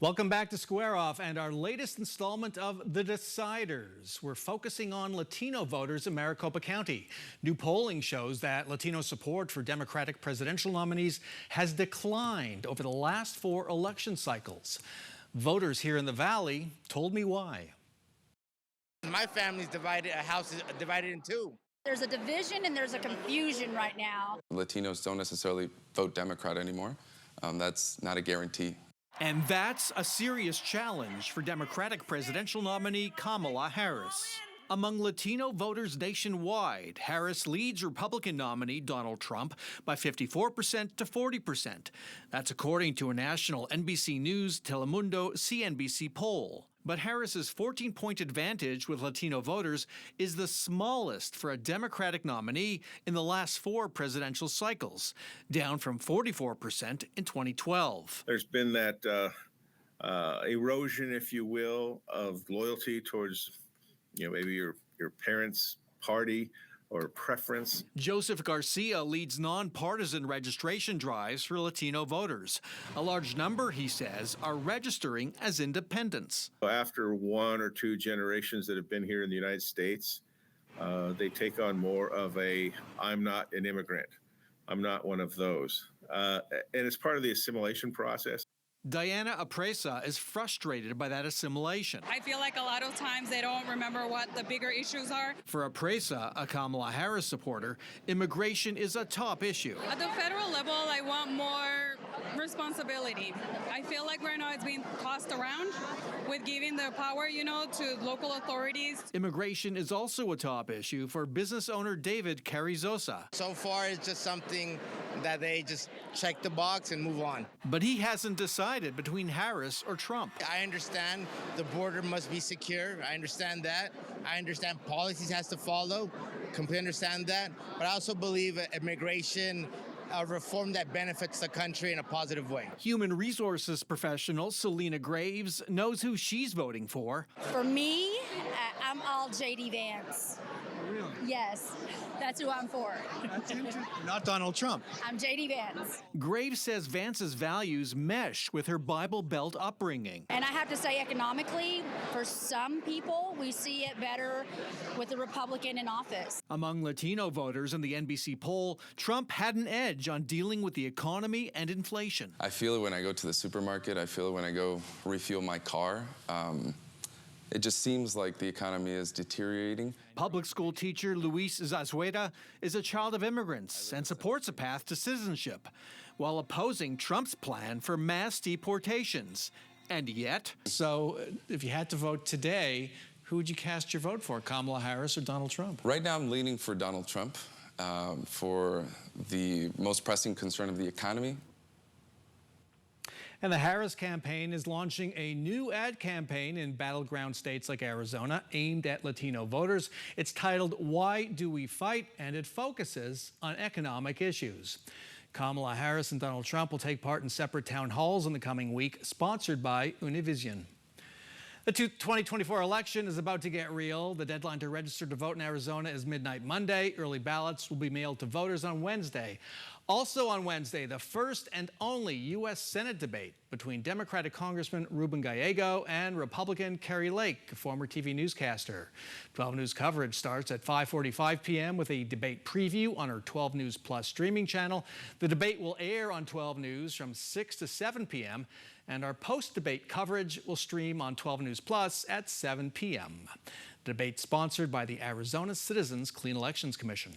Welcome back to Square Off and our latest installment of The Deciders. We're focusing on Latino voters in Maricopa County. New polling shows that Latino support for Democratic presidential nominees has declined over the last 4 election cycles. Voters here in the Valley told me why. My family's divided, a house is divided in 2. There's a division and there's a confusion right now. Latinos don't necessarily vote Democrat anymore. That's not a guarantee. And that's a serious challenge for Democratic presidential nominee Kamala Harris. Among Latino voters nationwide, Harris leads Republican nominee Donald Trump by 54% to 40%. That's according to a national NBC News Telemundo CNBC poll. But Harris's 14-point advantage with Latino voters is the smallest for a Democratic nominee in the last 4 presidential cycles, down from 44% in 2012. There's been that erosion, if you will, of loyalty towards, maybe your parents' party or preference. Joseph Garcia leads nonpartisan registration drives for Latino voters. A large number, he says, are registering as independents. After 1 or 2 generations that have been here in the United States, they take on more of a, I'm not an immigrant. I'm not one of those. And it's part of the assimilation process. Diana Apresa is frustrated by that assimilation. I feel like a lot of times they don't remember what the bigger issues are. For Apresa, a Kamala Harris supporter, immigration is a top issue. At the federal level, I want more responsibility. I feel like right now it's being tossed around with giving the power, to local authorities. Immigration is also a top issue for business owner David Carrizosa. So far, it's just something that they just check the box and move on. But he hasn't decided between Harris or Trump. I understand the border must be secure. I understand that. I understand policies has to follow. Completely understand that. But I also believe immigration a reform that benefits the country in a positive way. Human resources professional Selena Graves knows who she's voting for. For me, I'm all J.D. Vance. Really? Yes, that's who I'm for. That's interesting. Not Donald Trump. I'm J.D. Vance. Graves says Vance's values mesh with her Bible Belt upbringing. And I have to say, economically, for some people, we see it better with the Republican in office. Among Latino voters in the NBC poll, Trump had an edge on dealing with the economy and inflation. I feel it when I go to the supermarket. I feel it when I go refuel my car. It just seems like the economy is deteriorating. Public school teacher Luis Zazueta is a child of immigrants and supports a path to citizenship, while opposing Trump's plan for mass deportations. And yet... So, if you had to vote today, who would you cast your vote for, Kamala Harris or Donald Trump? Right now, I'm leaning for Donald Trump for the most pressing concern of the economy. And the Harris campaign is launching a new ad campaign in battleground states like Arizona aimed at Latino voters. It's titled, Why Do We Fight? And it focuses on economic issues. Kamala Harris and Donald Trump will take part in separate town halls in the coming week, sponsored by Univision. The 2024 election is about to get real. The deadline to register to vote in Arizona is midnight Monday. Early ballots will be mailed to voters on Wednesday. Also on Wednesday, the first and only U.S. Senate debate between Democratic Congressman Ruben Gallego and Republican Kari Lake, a former TV newscaster. 12 News coverage starts at 5:45 p.m. with a debate preview on our 12 News Plus streaming channel. The debate will air on 12 News from 6 to 7 p.m. and our post-debate coverage will stream on 12 News Plus at 7 p.m. The debate sponsored by the Arizona Citizens Clean Elections Commission.